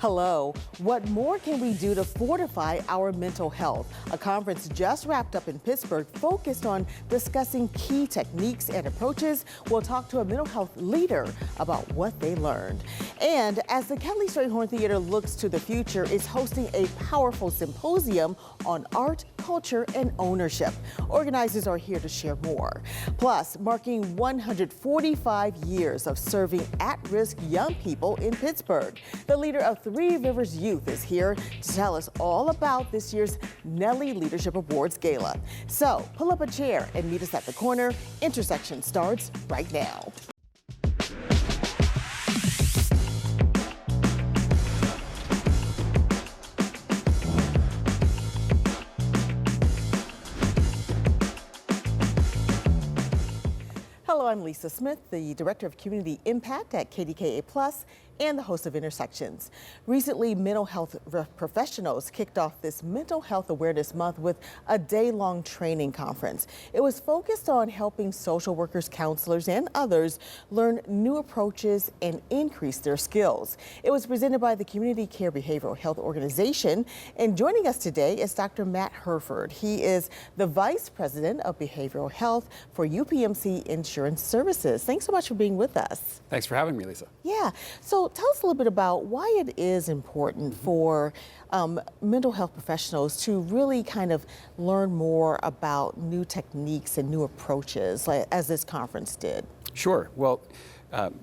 Hello. What more can we do to fortify our mental health? A conference just wrapped up in Pittsburgh focused on discussing key techniques and approaches. We'll talk to a mental health leader about what they learned. And as the Kelly Strayhorn Theater looks to the future, it's hosting a powerful symposium on art, culture, and ownership. Organizers are here to share more. Plus, marking 145 years of serving at-risk young people in Pittsburgh. The leader of Three Rivers Youth is here to tell us all about this year's Nellie Leadership Awards Gala. So pull up a chair and meet us at the corner. Intersection starts right now. Hello, I'm Lisa Smith, the Director of Community Impact at KDKA+, and the host of Intersections. Recently, mental health professionals kicked off this Mental Health Awareness Month with a day-long training conference. It was focused on helping social workers, counselors, and others learn new approaches and increase their skills. It was presented by the Community Care Behavioral Health Organization, and joining us today is Dr. Matt Herford. He is the Vice President of Behavioral Health for UPMC Insurance Services. Thanks so much for being with us. Thanks for having me, Lisa. Yeah, so tell us a little bit about why it is important for mental health professionals to really kind of learn more about new techniques and new approaches, like, as this conference did. Sure. Well,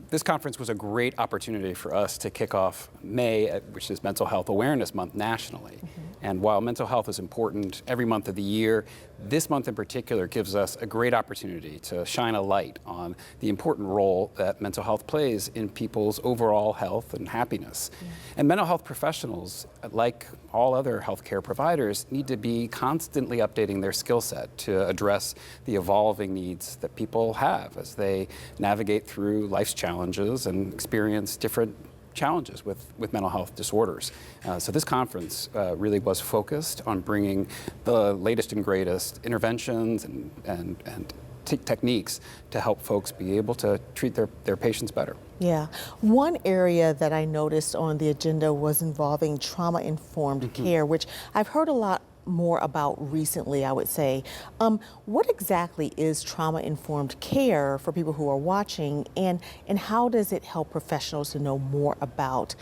this conference was a great opportunity for us to kick off May, which is Mental Health Awareness Month nationally. And while mental health is important every month of the year, this month in particular gives us a great opportunity to shine a light on the important role that mental health plays in people's overall health and happiness. And mental health professionals, like all other healthcare providers, need to be constantly updating their skill set to address the evolving needs that people have as they navigate through life's challenges and experience different challenges with mental health disorders. So this conference really was focused on bringing the latest and greatest interventions and techniques to help folks be able to treat their patients better. Yeah. One area that I noticed on the agenda was involving trauma-informed care, which I've heard a lot more about recently, I would say. What exactly is trauma-informed care for people who are watching, and how does it help professionals to know more about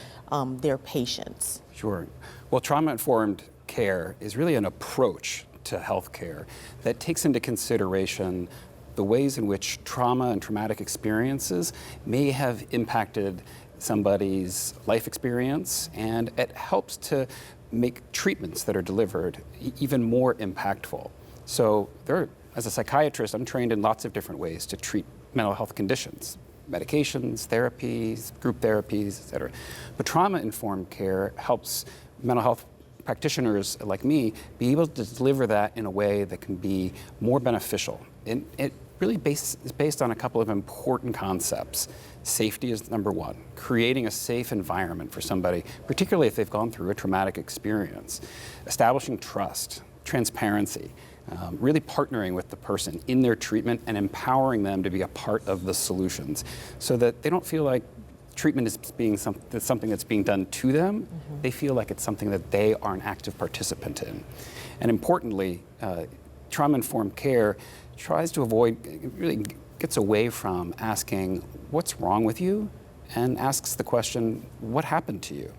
their patients? Sure. Well, trauma-informed care is really an approach to healthcare that takes into consideration the ways in which trauma and traumatic experiences may have impacted somebody's life experience, and it helps to make treatments that are delivered even more impactful. So as a psychiatrist, I'm trained in lots of different ways to treat mental health conditions, medications, therapies, group therapies, et cetera. But trauma-informed care helps mental health practitioners like me be able to deliver that in a way that can be more beneficial. And it really is based on a couple of important concepts. Safety is number one, creating a safe environment for somebody, particularly if they've gone through a traumatic experience. Establishing trust, transparency, really partnering with the person in their treatment and empowering them to be a part of the solutions so that they don't feel like treatment is something that's being done to them. They feel like it's something that they are an active participant in. And importantly, trauma-informed care tries to really gets away from asking, what's wrong with you? And asks the question, what happened to you?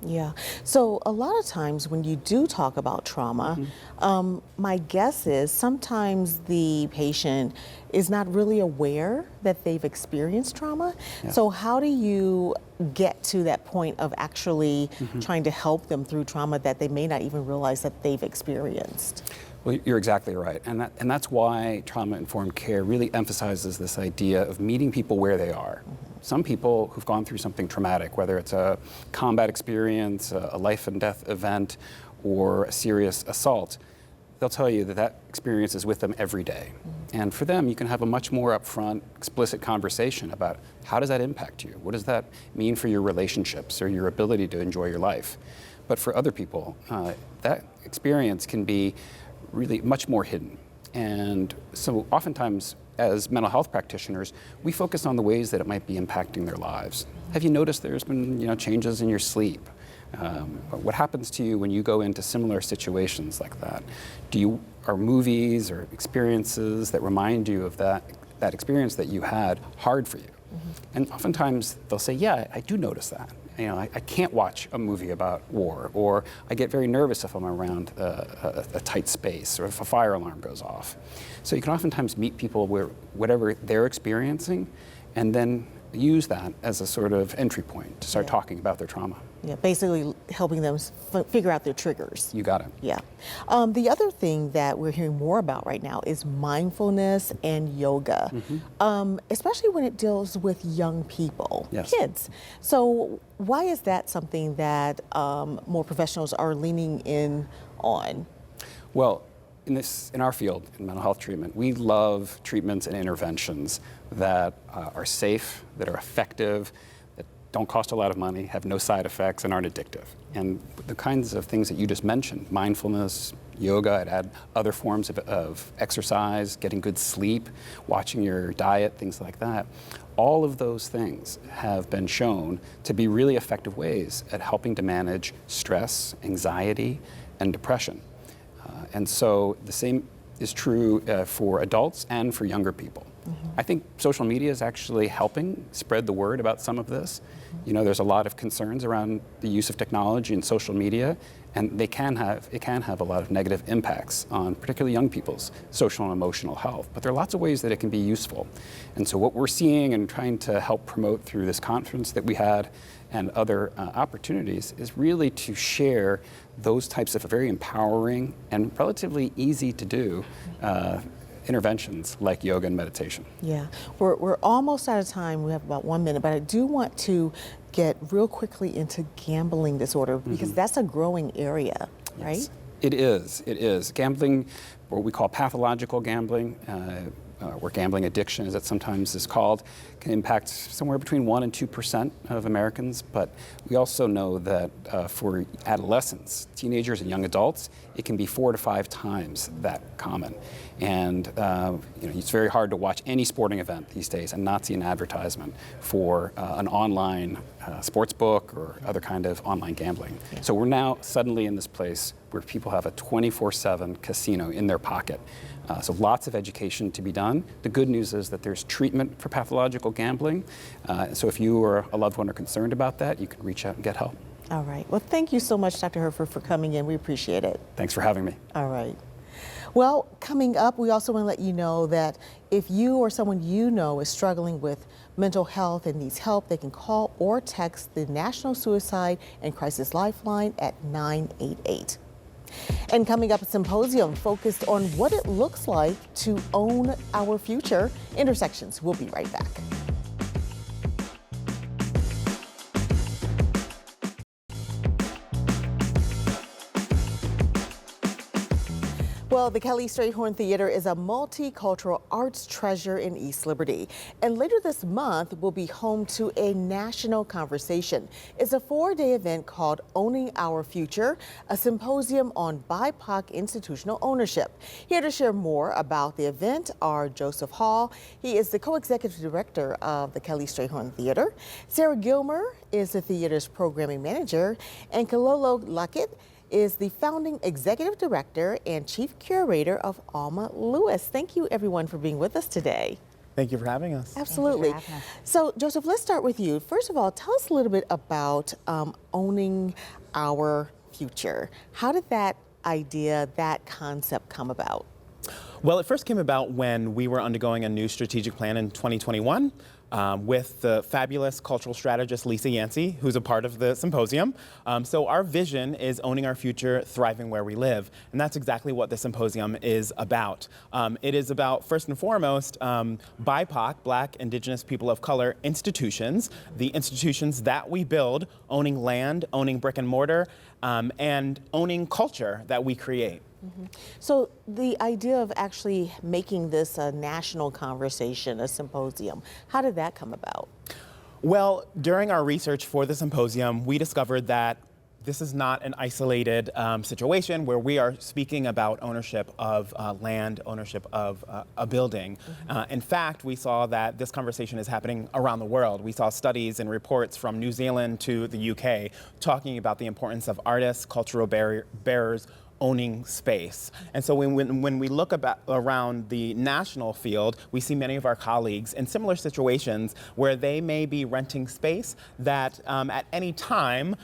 Yeah. So a lot of times when you do talk about trauma, my guess is sometimes the patient is not really aware that they've experienced trauma. Yeah. So how do you get to that point of actually trying to help them through trauma that they may not even realize that they've experienced? Well, you're exactly right. And that's why trauma-informed care really emphasizes this idea of meeting people where they are. Some people who've gone through something traumatic, whether it's a combat experience, a life and death event, or a serious assault, they'll tell you that experience is with them every day. And for them, you can have a much more upfront, explicit conversation about how does that impact you? What does that mean for your relationships or your ability to enjoy your life? But for other people, that experience can be really much more hidden. And so oftentimes, as mental health practitioners, we focus on the ways that it might be impacting their lives. Have you noticed there's been changes in your sleep? But what happens to you when you go into similar situations like that? Are movies or experiences that remind you of that experience that you had hard for you? And oftentimes they'll say, yeah, I do notice that. I can't watch a movie about war, or I get very nervous if I'm around a tight space, or if a fire alarm goes off. So you can oftentimes meet people where whatever they're experiencing, and then use that as a sort of entry point to start talking about their trauma. Yeah, basically helping them figure out their triggers. You got it. Yeah. The other thing that we're hearing more about right now is mindfulness and yoga, especially when it deals with young people, kids. So why is that something that more professionals are leaning in on? Well, in our field, in mental health treatment, we love treatments and interventions that are safe, that are effective, that don't cost a lot of money, have no side effects, and aren't addictive. And the kinds of things that you just mentioned, mindfulness, yoga, I'd add other forms of exercise, getting good sleep, watching your diet, things like that. All of those things have been shown to be really effective ways at helping to manage stress, anxiety, and depression. And so the same is true for adults and for younger people. I think social media is actually helping spread the word about some of this. There's a lot of concerns around the use of technology and social media, and it can have a lot of negative impacts on particularly young people's social and emotional health. But there are lots of ways that it can be useful. And so what we're seeing and trying to help promote through this conference that we had and other opportunities is really to share those types of very empowering and relatively easy to do interventions like yoga and meditation. Yeah, we're almost out of time. We have about 1 minute, but I do want to get real quickly into gambling disorder because that's a growing area, right? Yes. It is. Gambling, what we call pathological gambling, or gambling addiction as it sometimes is called, can impact somewhere between 1% and 2% of Americans. But we also know that for adolescents, teenagers and young adults, it can be 4 to 5 times that common. And it's very hard to watch any sporting event these days and not see an advertisement for an online sports book or other kind of online gambling. Yeah. So we're now suddenly in this place where people have a 24/7 casino in their pocket. So lots of education to be done. The good news is that there's treatment for pathological gambling. So if you or a loved one are concerned about that, you can reach out and get help. All right. Well, thank you so much, Dr. Herford, for coming in. We appreciate it. Thanks for having me. All right. Well, coming up, we also want to let you know that if you or someone you know is struggling with mental health and needs help, they can call or text the National Suicide and Crisis Lifeline at 988. And coming up, a symposium focused on what it looks like to own our future. Intersections. We'll be right back. Well, the Kelly Strayhorn Theater is a multicultural arts treasure in East Liberty. And later this month, will be home to a national conversation. It's a 4-day event called Owning Our Future, a symposium on BIPOC institutional ownership. Here to share more about the event are Joseph Hall. He is the co-executive director of the Kelly Strayhorn Theater. Sarah Gilmer is the theater's programming manager. And Kalolo Luckett is the founding executive director and chief curator of Alma Lewis. Thank you, everyone, for being with us today. Thank you for having us. Absolutely. So, Joseph, let's start with you. First of all, tell us a little bit about owning our future. How did that idea, that concept come about? Well, it first came about when we were undergoing a new strategic plan in 2021 with the fabulous cultural strategist Lisa Yancey, who's a part of the symposium. So our vision is owning our future, thriving where we live. And that's exactly what the symposium is about. It is about, first and foremost, BIPOC, Black, Indigenous, People of Color institutions, the institutions that we build, owning land, owning brick and mortar, and owning culture that we create. So the idea of actually making this a national conversation, a symposium, how did that come about? Well, during our research for the symposium, we discovered that this is not an isolated situation where we are speaking about ownership of land, ownership of a building. In fact, we saw that this conversation is happening around the world. We saw studies and reports from New Zealand to the UK talking about the importance of artists, cultural bearers, owning space. And so when we look around the national field, we see many of our colleagues in similar situations where they may be renting space that at any time,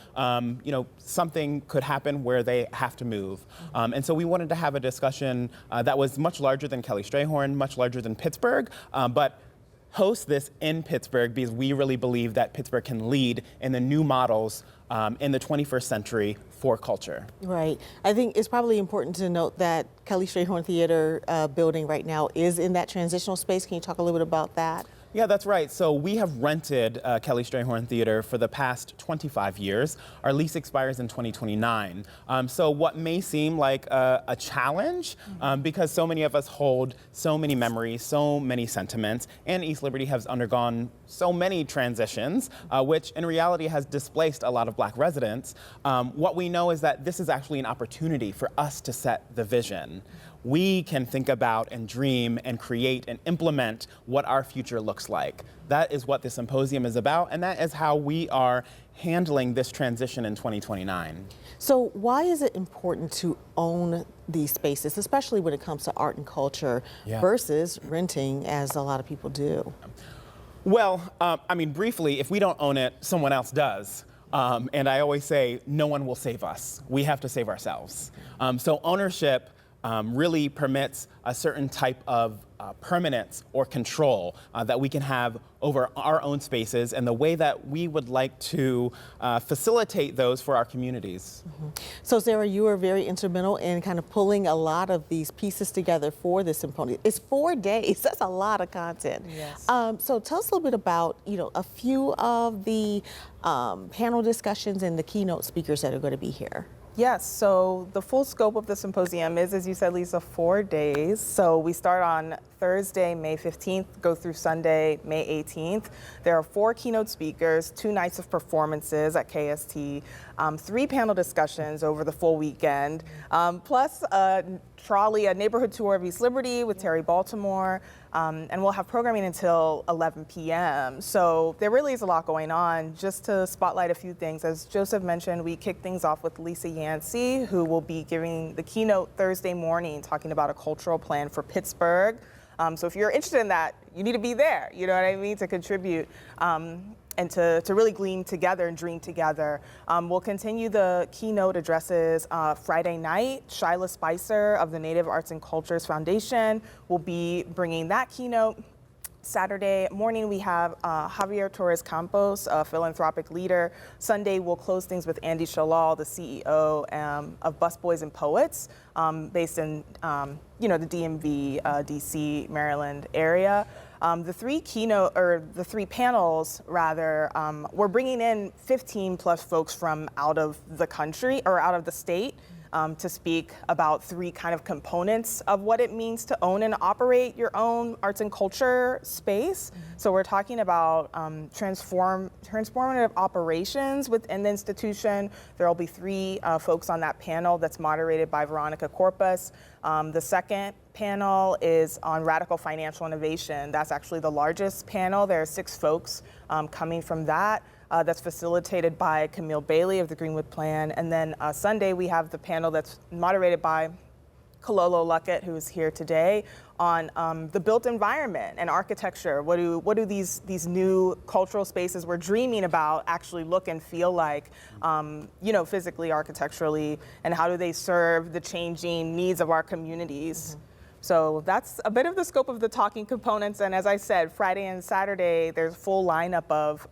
something could happen where they have to move. And so we wanted to have a discussion that was much larger than Kelly Strayhorn, much larger than Pittsburgh, but host this in Pittsburgh because we really believe that Pittsburgh can lead in the new models in the 21st century for culture. Right. I think it's probably important to note that Kelly Strayhorn Theater building right now is in that transitional space. Can you talk a little bit about that? Yeah, that's right. So we have rented Kelly Strayhorn Theater for the past 25 years. Our lease expires in 2029. So what may seem like a challenge, because so many of us hold so many memories, so many sentiments, and East Liberty has undergone so many transitions, which in reality has displaced a lot of Black residents. What we know is that this is actually an opportunity for us to set the vision. We can think about and dream and create and implement what our future looks like. That is what the symposium is about, and that is how we are handling this transition in 2029. So why is it important to own these spaces, especially when it comes to art and culture versus renting, as a lot of people do? Well, briefly, if we don't own it, someone else does. And I always say, no one will save us. We have to save ourselves. So ownership really permits a certain type of permanence or control that we can have over our own spaces and the way that we would like to facilitate those for our communities. So Sarah, you are very instrumental in kind of pulling a lot of these pieces together for this symposium. It's 4 days, that's a lot of content. Yes. So tell us a little bit about, a few of the panel discussions and the keynote speakers that are going to be here. Yes, so the full scope of the symposium is, as you said, Lisa, 4 days. So we start on Thursday, May 15th, go through Sunday, May 18th. There are 4 keynote speakers, 2 nights of performances at KST, 3 panel discussions over the full weekend, plus a neighborhood tour of East Liberty with Terry Baltimore, and we'll have programming until 11 p.m. So there really is a lot going on. Just to spotlight a few things, as Joseph mentioned, we kick things off with Lisa Yancey, who will be giving the keynote Thursday morning, talking about a cultural plan for Pittsburgh. So if you're interested in that, you need to be there, you know what I mean, to contribute. And to really glean together and dream together. We'll continue the keynote addresses Friday night. Shyla Spicer of the Native Arts and Cultures Foundation will be bringing that keynote. Saturday morning, we have Javier Torres Campos, a philanthropic leader. Sunday, we'll close things with Andy Shalal, the CEO of Busboys and Poets, based in the DMV, DC, Maryland area. The 3 panels, we're bringing in 15 plus folks from out of the country or out of the state to speak about 3 kind of components of what it means to own and operate your own arts and culture space. So we're talking about transformative operations within the institution. There will be 3 folks on that panel that's moderated by Veronica Corpus. The second panel is on radical financial innovation. That's actually the largest panel. There are 6 folks coming from that. That's facilitated by Camille Bailey of the Greenwood Plan. And then Sunday, we have the panel that's moderated by Kololo Luckett, who is here today, on the built environment and architecture. What do these new cultural spaces we're dreaming about actually look and feel like, physically, architecturally, and how do they serve the changing needs of our communities? So that's a bit of the scope of the talking components. And as I said, Friday and Saturday, there's a full lineup of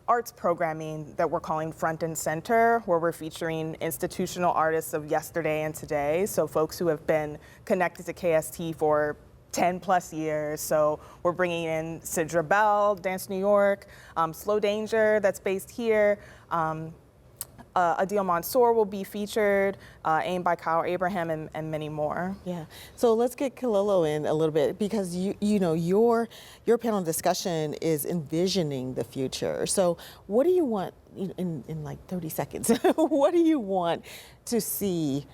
arts programming that we're calling Front and Center, where we're featuring institutional artists of yesterday and today. So folks who have been connected to KST for 10 plus years. So we're bringing in Sidra Bell, Dance New York, Slow Danger, that's based here, Adil Mansour will be featured, aimed by Kyle Abraham, and many more. Yeah. So let's get Kalolo in a little bit, because you know your panel discussion is envisioning the future. So what do you want in like 30 seconds? What do you want to see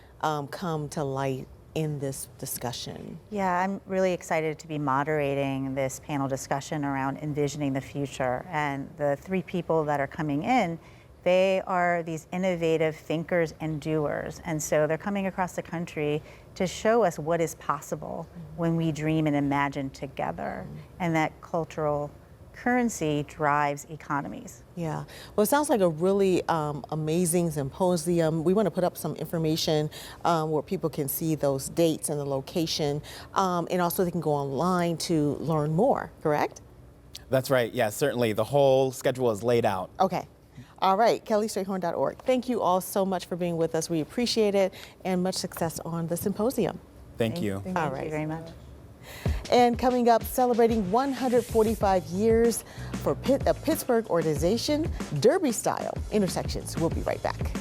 come to light in this discussion? Yeah, I'm really excited to be moderating this panel discussion around envisioning the future. And the three people that are coming in, they are these innovative thinkers and doers. And so they're coming across the country to show us what is possible when we dream and imagine together. And that cultural currency drives economies. Yeah, well, it sounds like a really amazing symposium. We want to put up some information where people can see those dates and the location, and also they can go online to learn more, correct? That's right. Yeah, certainly. The whole schedule is laid out. Okay. All right, kellystrayhorn.org. Thank you all so much for being with us. We appreciate it, and much success on the symposium. Thank you. Thank All right. you very much. And coming up, celebrating 145 years for a Pittsburgh organization, Derby Style Intersections. We'll be right back.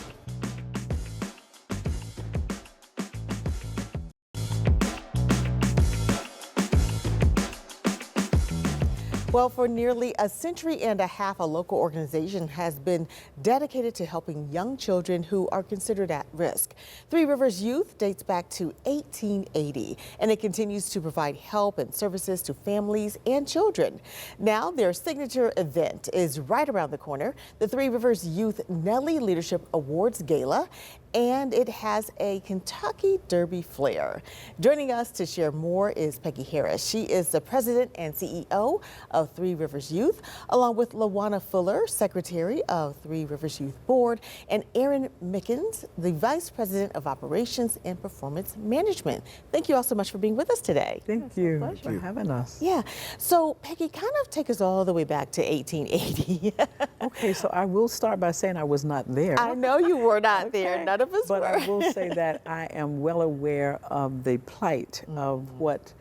Well, for nearly a century and a half, a local organization has been dedicated to helping young children who are considered at risk. Three Rivers Youth dates back to 1880, and it continues to provide help and services to families and children. Now, their signature event is right around the corner, the Three Rivers Youth Nellie Leadership Awards Gala, and it has a Kentucky Derby flair. Joining us to share more is Peggy Harris. She is the president and CEO of Three Rivers Youth, along with LaWanna Fuller, secretary of Three Rivers Youth Board, and Aaron Mickens, the vice president of operations and performance management. Thank you all so much for being with us today. Thank you for having us. Yeah, so Peggy, kind of take us all the way back to 1880. Okay, so I will start by saying I was not there. I know you were not there, none of us But were. I will say that I am well aware of the plight of what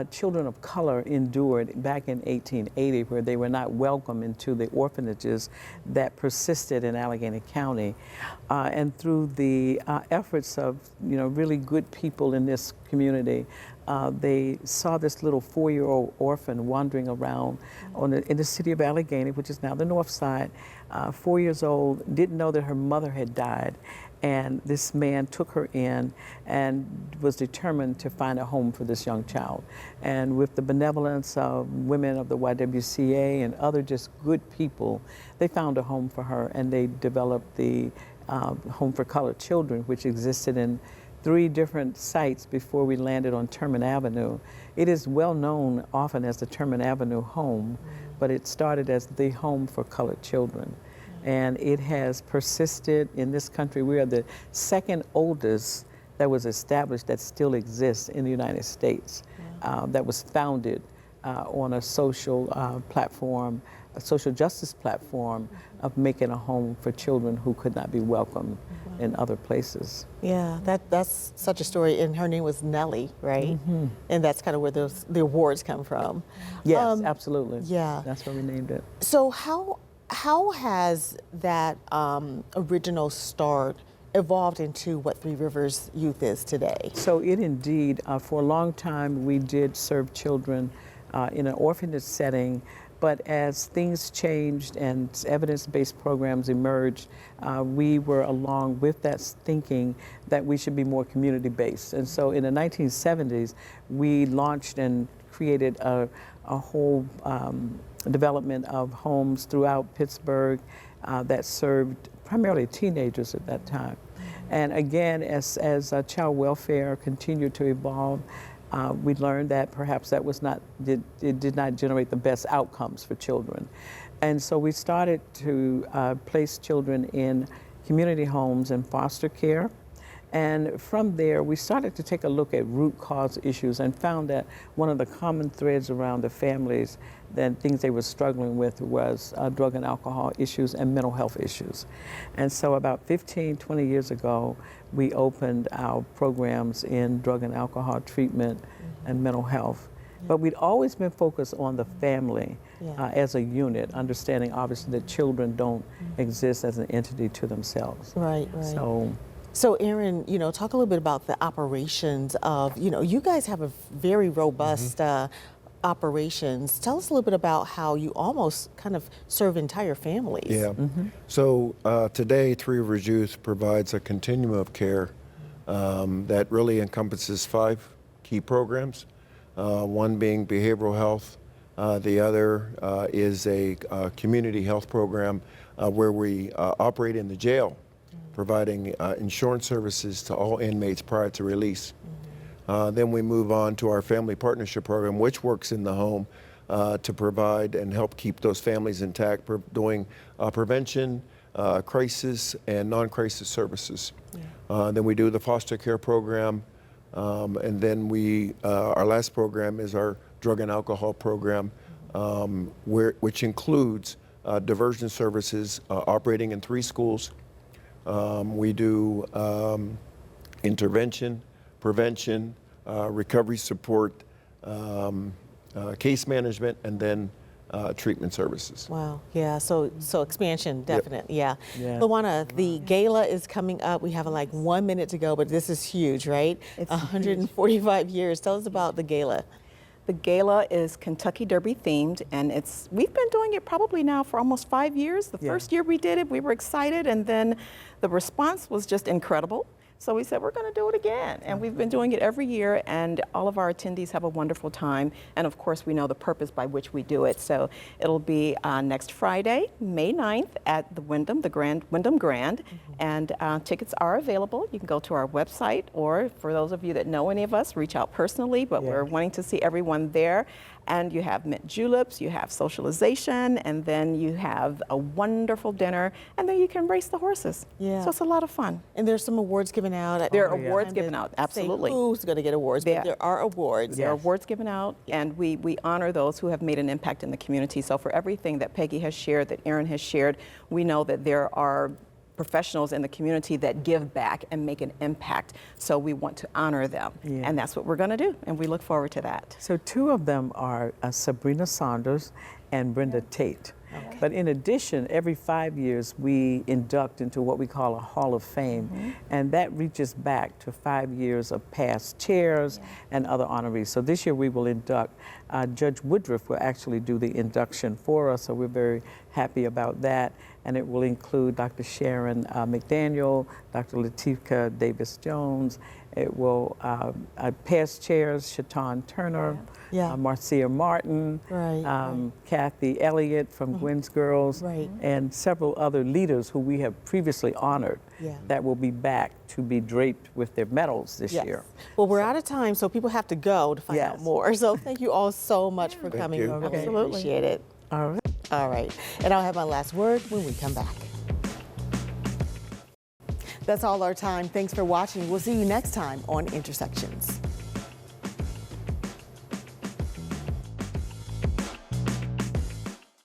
children of color endured back in 1880, where they were not welcome into the orphanages that persisted in Allegheny County. And through the efforts of really good people in this community, they saw this little 4-year-old orphan wandering around in the city of Allegheny, which is now the north side, 4 years old, didn't know that her mother had died. And this man took her in and was determined to find a home for this young child. And with the benevolence of women of the YWCA and other just good people, they found a home for her, and they developed the Home for Colored Children, which existed in 3 different sites before we landed on Terman Avenue. It is well known often as the Terman Avenue Home, but it started as the Home for Colored Children. And it has persisted in this country. We are the second oldest that was established that still exists in the United States, that was founded on a social platform, a social justice platform of making a home for children who could not be welcomed in other places. Yeah, that's such a story. And her name was Nellie, right? Mm-hmm. And that's kind of where the awards come from. Yes, absolutely. Yeah. That's where we named it. So how has that original start evolved into what Three Rivers Youth is today? So it indeed, for a long time, we did serve children in an orphanage setting, but as things changed and evidence-based programs emerged, we were along with that thinking that we should be more community-based. And so in the 1970s, we launched and created a whole development of homes throughout Pittsburgh that served primarily teenagers at that time. And again, as child welfare continued to evolve, we learned that perhaps that was it did not generate the best outcomes for children. And so we started to place children in community homes and foster care. And from there, we started to take a look at root cause issues and found that one of the common threads around the families, that things they were struggling with, was drug and alcohol issues and mental health issues. And so about 15, 20 years ago, we opened our programs in drug and alcohol treatment and mental health. But we'd always been focused on the family as a unit, understanding obviously that children don't exist as an entity to themselves. Right. So Aaron, talk a little bit about the operations of, you guys have a very robust operations. Tell us a little bit about how you almost kind of serve entire families. Yeah. So today, Three Rivers Youth provides a continuum of care that really encompasses 5 key programs. One being behavioral health. The other is a community health program where we operate in the jail, providing insurance services to all inmates prior to release. Then we move on to our family partnership program, which works in the home to provide and help keep those families intact, doing prevention, crisis, and non-crisis services. Then we do the foster care program, and then our last program is our drug and alcohol program, which includes diversion services operating in 3 schools. We do intervention, prevention, recovery support, case management, and then treatment services. Wow, yeah, so expansion, definitely, Yeah. Luana, the gala is coming up. We have like 1 minute to go, but this is huge, right? It's 145 years. Tell us about the gala. The gala is Kentucky Derby themed, and we've been doing it probably now for almost 5 years. The first year we did it, we were excited, and then the response was just incredible. So we said, we're going to do it again. And we've been doing it every year, and all of our attendees have a wonderful time. And of course, we know the purpose by which we do it. So it'll be next Friday, May 9th at the Wyndham, Wyndham Grand. And tickets are available. You can go to our website, or for those of you that know any of us, reach out personally. But we're wanting to see everyone there. And you have mint juleps, you have socialization, and then you have a wonderful dinner, and then you can race the horses. Yeah. So it's a lot of fun. And there's some awards given out. There are awards given out, absolutely. Say who's going to get awards, but there are awards. There are awards given out, and we honor those who have made an impact in the community. So for everything that Peggy has shared, that Aaron has shared, we know that there are professionals in the community that give back and make an impact. So we want to honor them. And that's what we're going to do. And we look forward to that. So 2 of them are Sabrina Saunders and Brenda Tate. But in addition, every 5 years, we induct into what we call a Hall of Fame. And that reaches back to 5 years of past chairs and other honorees. So this year we will induct, Judge Woodruff will actually do the induction for us. So we're very happy about that. And it will include Dr. Sharon McDaniel, Dr. Latifka Davis-Jones. It will, past chairs, Shatan Turner, Marcia Martin, Kathy Elliott from Gwen's Girls, and several other leaders who we have previously honored that will be back to be draped with their medals this year. Well, we're out of time, so people have to go to find out more. So thank you all so much for coming. You. I really appreciate it. All right. And I'll have my last word when we come back. That's all our time. Thanks for watching. We'll see you next time on Intersections.